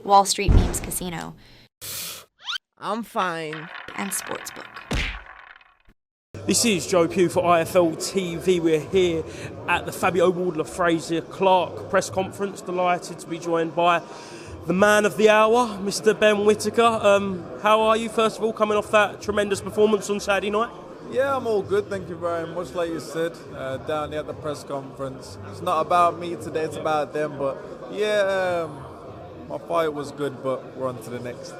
Wall Street Memes Casino, I'm fine. and Sportsbook. This is Joe Pugh for IFL TV. We're here at the Fabio Wardler Fraser Clark press conference. Delighted to be joined by the man of the hour, Mr. Ben Whittaker. How are you, first of all, coming off that tremendous performance on Saturday night? Yeah, I'm all good, thank you very much. Like you said, down here at the press conference. It's not about me today, it's about them. But yeah, my fight was good, but we're on to the next.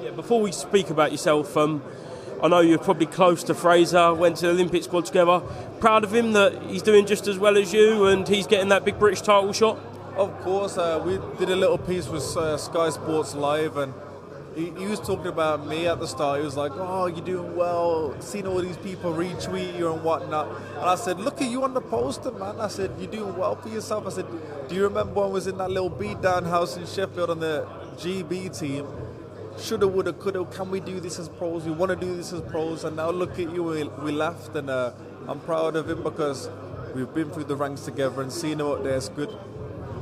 Yeah, before we speak about yourself, I know you're probably close to Fraser, went to the Olympic squad together. Proud of him that he's doing just as well as you and he's getting that big British title shot? Of course, we did a little piece with Sky Sports Live, and he was talking about me at the start. He was like, oh, you're doing well, seeing all these people retweet you and whatnot. And I said, look at you on the poster, man. I said, you're doing well for yourself. I said, do you remember when I was in that little beatdown house in Sheffield on the GB team? Shoulda, woulda, coulda, can we do this as pros? We want to do this as pros. And now look at you, we laughed, and I'm proud of him because we've been through the ranks together and seeing him up there is good.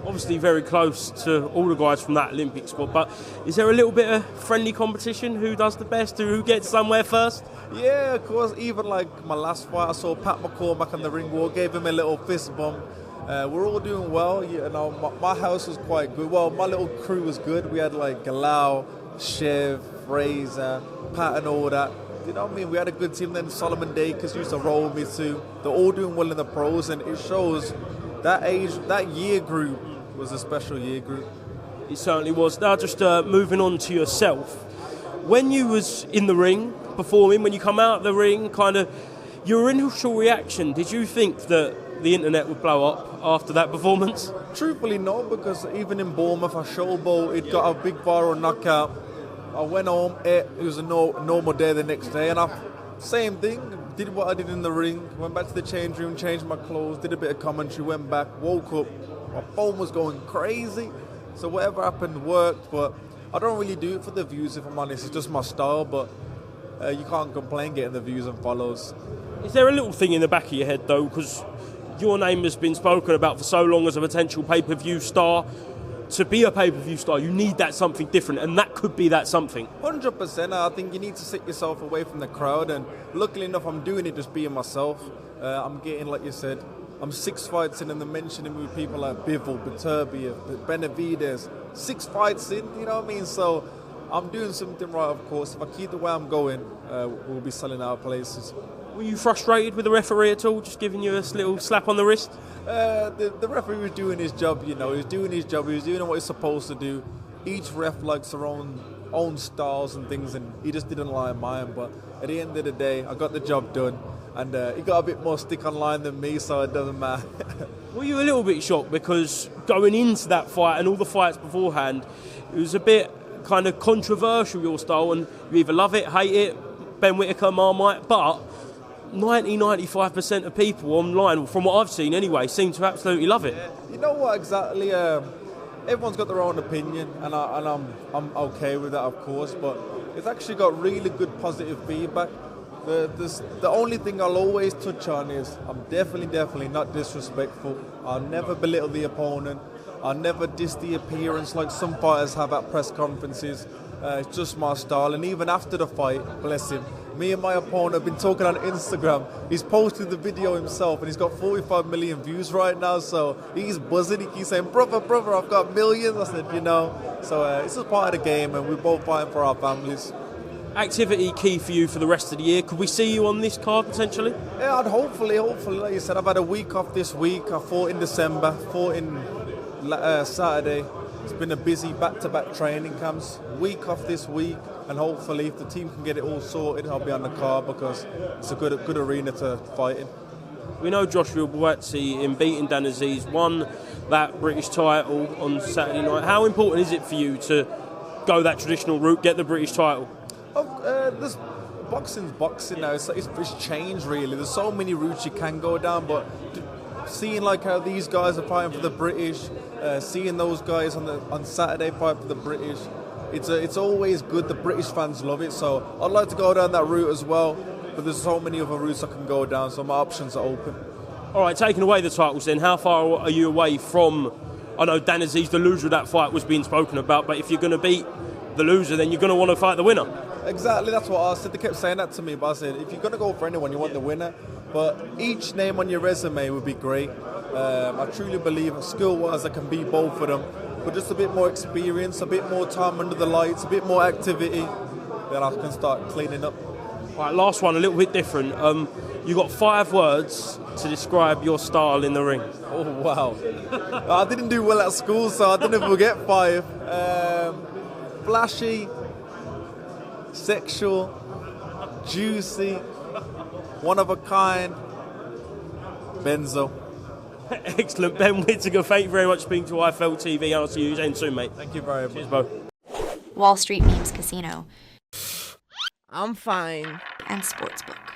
Obviously very close to all the guys from that Olympic squad, but is there a little bit of friendly competition? Who does the best? Who gets somewhere first? Yeah, of course. Even like my last fight, I saw Pat McCormack on the ring wall, gave him a little fist bump. We're all doing well. You know, my house was quite good. Well, my little crew was good. We had like Galao, Chev, Fraser, Pat and all that. You know what I mean? We had a good team. Then Solomon Dakers used to roll with me too. They're all doing well in the pros, and it shows that year group was a special year group. It certainly was. Now just moving on to yourself. When you was in the ring performing, when you come out of the ring, kind of your initial reaction, did you think that the internet would blow up after that performance? Truthfully, no, because even in Bournemouth, I showboat, it got a big viral knockout. I went home, it was a normal day the next day, and same thing, did what I did in the ring, went back to the change room, changed my clothes, did a bit of commentary, went back, woke up, my phone was going crazy, so whatever happened worked, but I don't really do it for the views, if I'm honest, it's just my style, but you can't complain getting the views and follows. Is there a little thing in the back of your head though, because your name has been spoken about for so long as a potential pay-per-view star? To be a pay-per-view star, you need that something different, and that could be that something. 100%. I think you need to sit yourself away from the crowd, and luckily enough, I'm doing it just being myself. I'm getting, like you said, I'm 6 fights in, and I'm mentioning with people like Bivol, Beterbiev, Benavides. 6 fights in, you know what I mean? So I'm doing something right, of course. If I keep the way I'm going, we'll be selling out places. Were you frustrated with the referee at all, just giving you a little slap on the wrist? The referee was doing his job, you know. He was doing his job. He was doing what he's supposed to do. Each ref likes their own styles and things, and he just didn't like mine. But at the end of the day, I got the job done, and he got a bit more stick online than me, so it doesn't matter. Were you a little bit shocked because going into that fight and all the fights beforehand, it was a bit kind of controversial, your style, and you either love it, hate it, Ben Whittaker, Marmite, but 90-95% of people online, from what I've seen anyway, seem to absolutely love it. You know what, exactly? Everyone's got their own opinion, and I'm okay with that, of course, but it's actually got really good positive feedback. The only thing I'll always touch on is I'm definitely not disrespectful. I'll never belittle the opponent. I'll never diss the appearance like some fighters have at press conferences. It's just my style, and even after the fight, bless him, me and my opponent have been talking on Instagram. He's posted the video himself, and he's got 45 million views right now, so he's buzzing. He keeps saying, brother, I've got millions. I said, you know, so it's just part of the game, and we're both fighting for our families. Activity key for you for the rest of the year. Could we see you on this card potentially? Yeah, I'd hopefully, like you said, I've had a week off this week. I fought in December, fought in Saturday. It's been a busy back-to-back training camps. Week off this week, and hopefully if the team can get it all sorted, I'll be on the card because it's a good arena to fight in. We know Joshua Buatsi, in beating Azeez, won that British title on Saturday night. How important is it for you to go that traditional route, get the British title? This boxing's boxing now. It's changed really. There's so many routes you can go down, but seeing like how these guys are fighting for the British, seeing those guys on Saturday fight for the British, it's always good. The British fans love it, so I'd like to go down that route as well. But there's so many other routes I can go down, so my options are open. All right, taking away the titles then, how far are you away from I know Dan Azeez, the loser of that fight, was being spoken about, but if you're going to beat the loser, then you're going to want to fight the winner. Exactly, that's what I said. They kept saying that to me, but I said, if you're going to go for anyone, you want the winner. But each name on your resume would be great. I truly believe skill-wise I can beat both of them. But just a bit more experience, a bit more time under the lights, a bit more activity, then I can start cleaning up. Right, last one, a little bit different. You got 5 words to describe your style in the ring. Oh, wow. I didn't do well at school, so I don't know if we'll get 5. Flashy, sexual, juicy, one of a kind, benzo. Excellent. Ben Whittaker, thank you very much for being to IFL TV, and I'll see you again soon, mate. Thank you very much. Cheers, bro. Wall Street Memes Casino I'm fine. and Sportsbook.